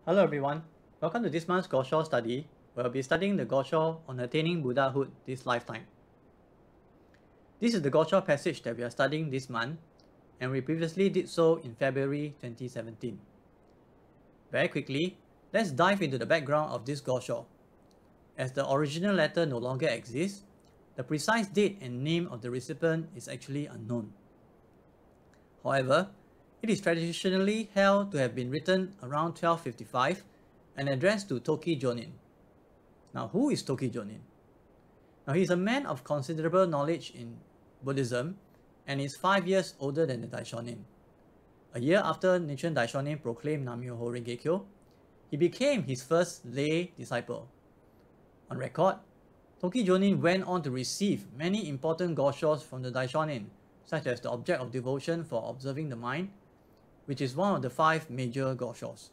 Hello everyone, welcome to this month's Gosho study. We'll be studying the Gosho on attaining Buddhahood this lifetime. This is the Gosho passage that we are studying this month, and we previously did so in February 2017. Very quickly, let's dive into the background of this Gosho. As the original letter no longer exists, the precise date and name of the recipient is actually unknown. However, it is traditionally held to have been written around 1255 and addressed to Toki Jonin. Now, who is Toki Jonin? Now, he is a man of considerable knowledge in Buddhism and is 5 years older than the Daishonin. A year after Nichiten Daishonin proclaimed Nam-myoho Renge-kyo, he became his first lay disciple. On record, Toki Jonin went on to receive many important goshos from the Daishonin, such as the object of devotion for observing the mind, which is one of the 5 major goshos.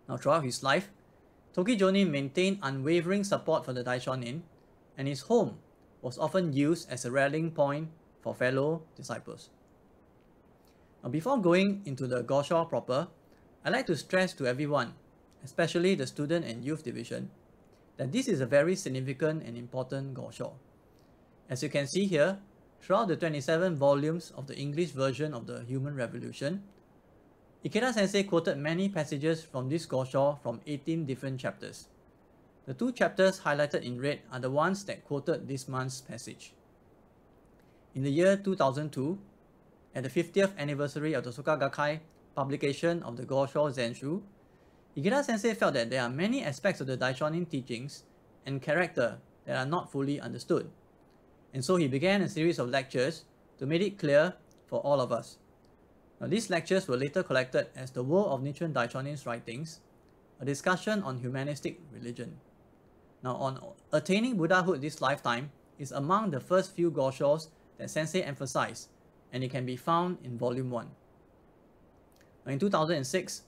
Now, throughout his life, Toki Jonin maintained unwavering support for the Daishonin, and his home was often used as a rallying point for fellow disciples. Now, before going into the gosho proper, I'd like to stress to everyone, especially the student and youth division, that this is a very significant and important gosho. As you can see here, throughout the 27 volumes of the English version of the Human Revolution, Ikeda Sensei quoted many passages from this gosho from 18 different chapters. The 2 chapters highlighted in red are the ones that quoted this month's passage. In the year 2002, at the 50th anniversary of the Soka Gakkai publication of the Gosho Zenshu, Ikeda Sensei felt that there are many aspects of the Daishonin teachings and character that are not fully understood. And so he began a series of lectures to make it clear for all of us. Now, these lectures were later collected as the World of Nichiren Daishonin's Writings, a discussion on humanistic religion. Now, on attaining Buddhahood this lifetime is among the first few goshos that Sensei emphasized, and it can be found in Volume 1. Now, in 2006,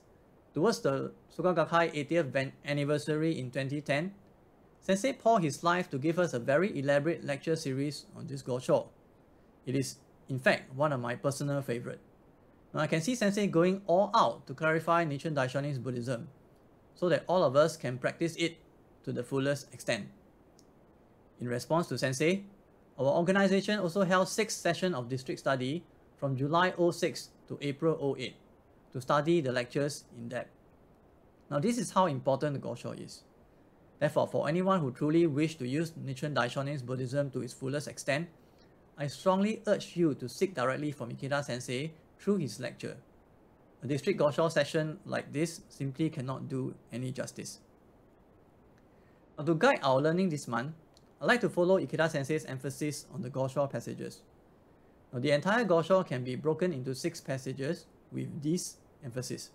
towards the Soka Gakkai 80th anniversary in 2010, Sensei poured his life to give us a very elaborate lecture series on this gosho. It is, in fact, one of my personal favorite. Now, I can see Sensei going all out to clarify Nichiren Daishonin's Buddhism, so that all of us can practice it to the fullest extent. In response to Sensei, our organization also held 6 sessions of district study from July 06 to April 08 to study the lectures in depth. Now, this is how important the gosho is. Therefore, for anyone who truly wish to use Nichiren Daishonin's Buddhism to its fullest extent, I strongly urge you to seek directly from Ikeda Sensei through his lecture. A district gosho session like this simply cannot do any justice. Now, to guide our learning this month, I'd like to follow Ikeda Sensei's emphasis on the gosho passages. Now, the entire gosho can be broken into 6 passages with this emphasis.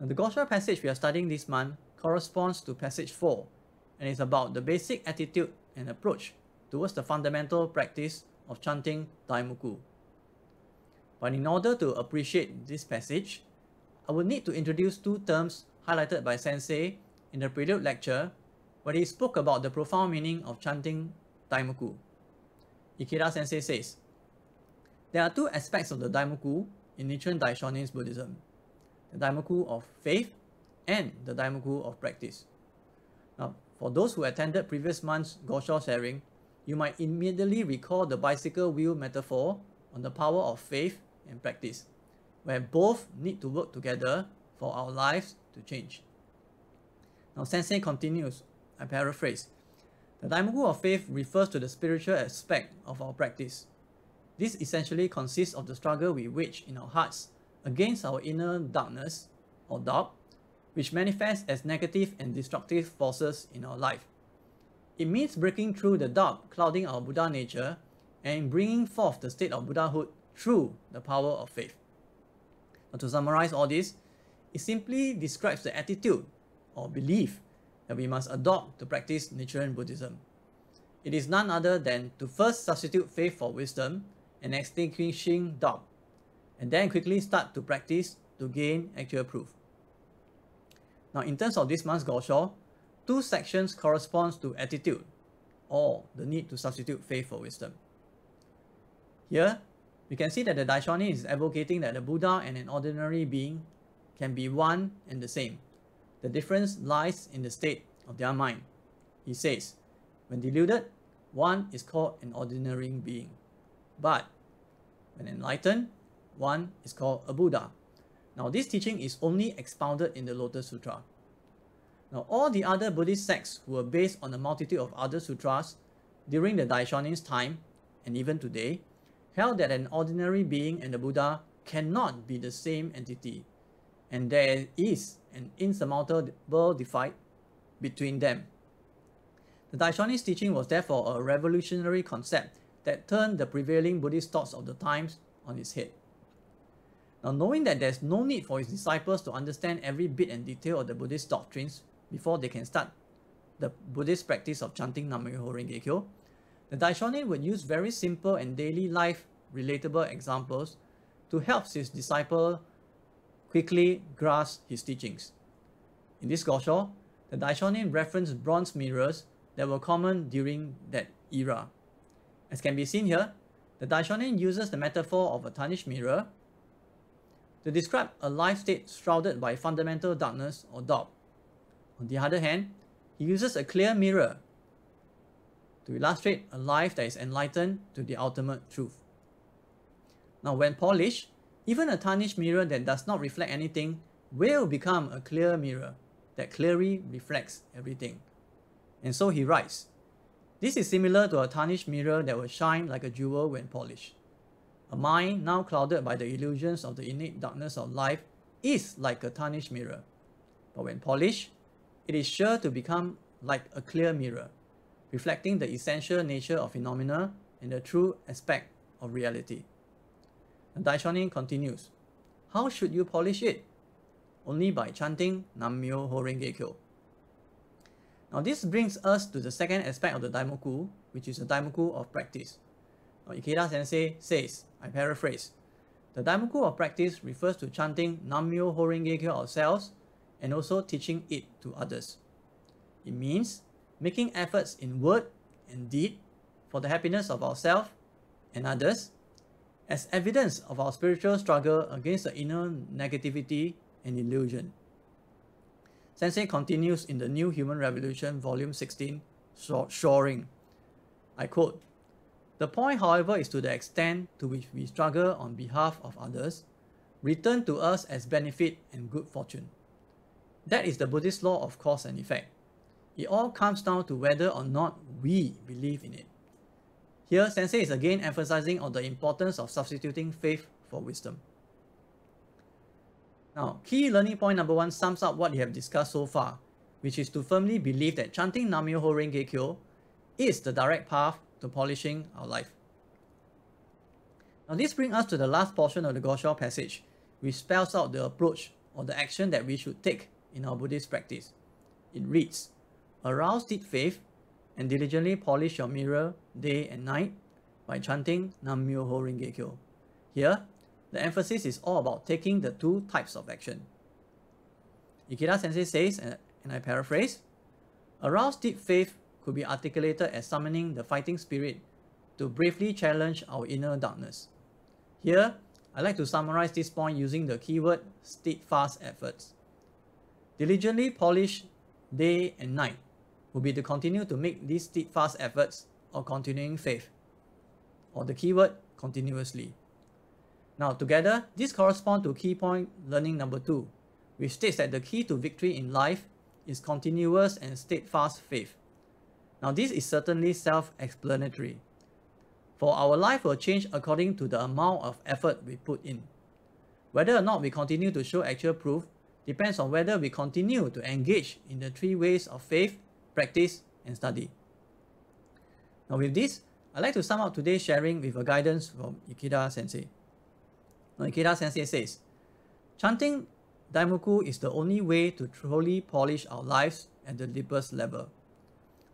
Now, the gosho passage we are studying this month corresponds to passage 4 and is about the basic attitude and approach towards the fundamental practice of chanting Daimoku. But in order to appreciate this passage, I would need to introduce 2 terms highlighted by Sensei in the prelude lecture where he spoke about the profound meaning of chanting Daimoku. Ikeda Sensei says, there are 2 aspects of the Daimoku in Nichiren Daishonin's Buddhism, the Daimoku of faith and the Daimoku of practice. Now, for those who attended previous month's Gosho sharing, you might immediately recall the bicycle wheel metaphor on the power of faith and practice, where both need to work together for our lives to change. Now, Sensei continues, I paraphrase, the Daimoku of faith refers to the spiritual aspect of our practice. This essentially consists of the struggle we wage in our hearts against our inner darkness or doubt, which manifests as negative and destructive forces in our life. It means breaking through the doubt clouding our Buddha nature and bringing forth the state of Buddhahood through the power of faith. Now, to summarize all this, it simply describes the attitude or belief that we must adopt to practice Nichiren Buddhism. It is none other than to first substitute faith for wisdom and extinguishing doubt, and then quickly start to practice to gain actual proof. Now, in terms of this month's gosho, 2 sections corresponds to attitude, or the need to substitute faith for wisdom. Here, we can see that the Daishonin is advocating that the Buddha and an ordinary being can be one and the same. The difference lies in the state of their mind. He says, when deluded, one is called an ordinary being. But when enlightened, one is called a Buddha. Now, this teaching is only expounded in the Lotus Sutra. Now, all the other Buddhist sects who were based on a multitude of other sutras during the Daishonin's time, and even today, held that an ordinary being and the Buddha cannot be the same entity, and there is an insurmountable divide between them. The Daishonin's teaching was therefore a revolutionary concept that turned the prevailing Buddhist thoughts of the times on its head. Now, knowing that there's no need for his disciples to understand every bit and detail of the Buddhist doctrines before they can start the Buddhist practice of chanting Nam-myoho Renge Kyo, the Daishonin would use very simple and daily life relatable examples to help his disciple quickly grasp his teachings. In this Gosho, the Daishonin referenced bronze mirrors that were common during that era. As can be seen here, the Daishonin uses the metaphor of a tarnished mirror to describe a life state shrouded by fundamental darkness or doubt. On the other hand, he uses a clear mirror to illustrate a life that is enlightened to the ultimate truth. Now, when polished, even a tarnished mirror that does not reflect anything will become a clear mirror that clearly reflects everything. And so he writes, this is similar to a tarnished mirror that will shine like a jewel when polished. A mind now clouded by the illusions of the innate darkness of life is like a tarnished mirror. But when polished, it is sure to become like a clear mirror, reflecting the essential nature of phenomena and the true aspect of reality. And Daishonin continues, how should you polish it? Only by chanting Nam-myoho Renge Kyo. Now, this brings us to the second aspect of the Daimoku, which is the Daimoku of practice. Now, Ikeda Sensei says, I paraphrase, the Daimoku of practice refers to chanting Nam-myoho Renge Kyo ourselves and also teaching it to others. It means making efforts in word and deed for the happiness of ourselves and others as evidence of our spiritual struggle against the inner negativity and illusion. Sensei continues in the New Human Revolution, Volume 16, Shoring. I quote, the point, however, is to the extent to which we struggle on behalf of others, return to us as benefit and good fortune. That is the Buddhist law of cause and effect. It all comes down to whether or not we believe in it. Here, Sensei is again emphasizing on the importance of substituting faith for wisdom. Now, key learning point number 1 sums up what we have discussed so far, which is to firmly believe that chanting Nam-myoho Renge Kyo is the direct path to polishing our life. Now, this brings us to the last portion of the Gosho passage, which spells out the approach or the action that we should take in our Buddhist practice. It reads, arouse deep faith and diligently polish your mirror day and night by chanting Nam-myoho Renge Kyo. Here, the emphasis is all about taking the two types of action. Ikeda Sensei says, and I paraphrase, arouse deep faith could be articulated as summoning the fighting spirit to bravely challenge our inner darkness. Here, I like to summarize this point using the keyword steadfast efforts. Diligently polish day and night will be to continue to make these steadfast efforts or continuing faith, or the keyword continuously. Now together, this corresponds to key point learning number 2, which states that the key to victory in life is continuous and steadfast faith. Now this is certainly self-explanatory, for our life will change according to the amount of effort we put in. Whether or not we continue to show actual proof depends on whether we continue to engage in the 3 ways of faith, practice, and study. Now with this, I'd like to sum up today's sharing with a guidance from Ikeda Sensei. Now Ikeda Sensei says, chanting Daimoku is the only way to truly polish our lives at the deepest level.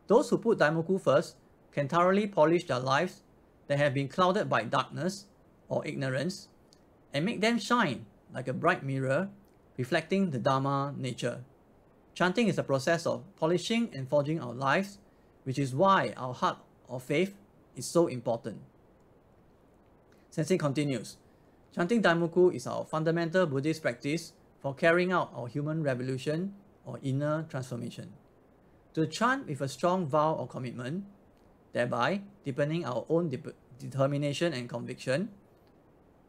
Those who put Daimoku first can thoroughly polish their lives that have been clouded by darkness or ignorance and make them shine like a bright mirror reflecting the Dharma nature. Chanting is a process of polishing and forging our lives, which is why our heart of faith is so important. Sensei continues, chanting Daimoku is our fundamental Buddhist practice for carrying out our human revolution or inner transformation. To chant with a strong vow or commitment, thereby deepening our own determination and conviction,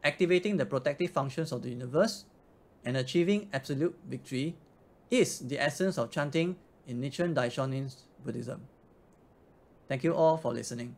activating the protective functions of the universe, and achieving absolute victory is the essence of chanting in Nichiten Daishonin Buddhism. Thank you all for listening.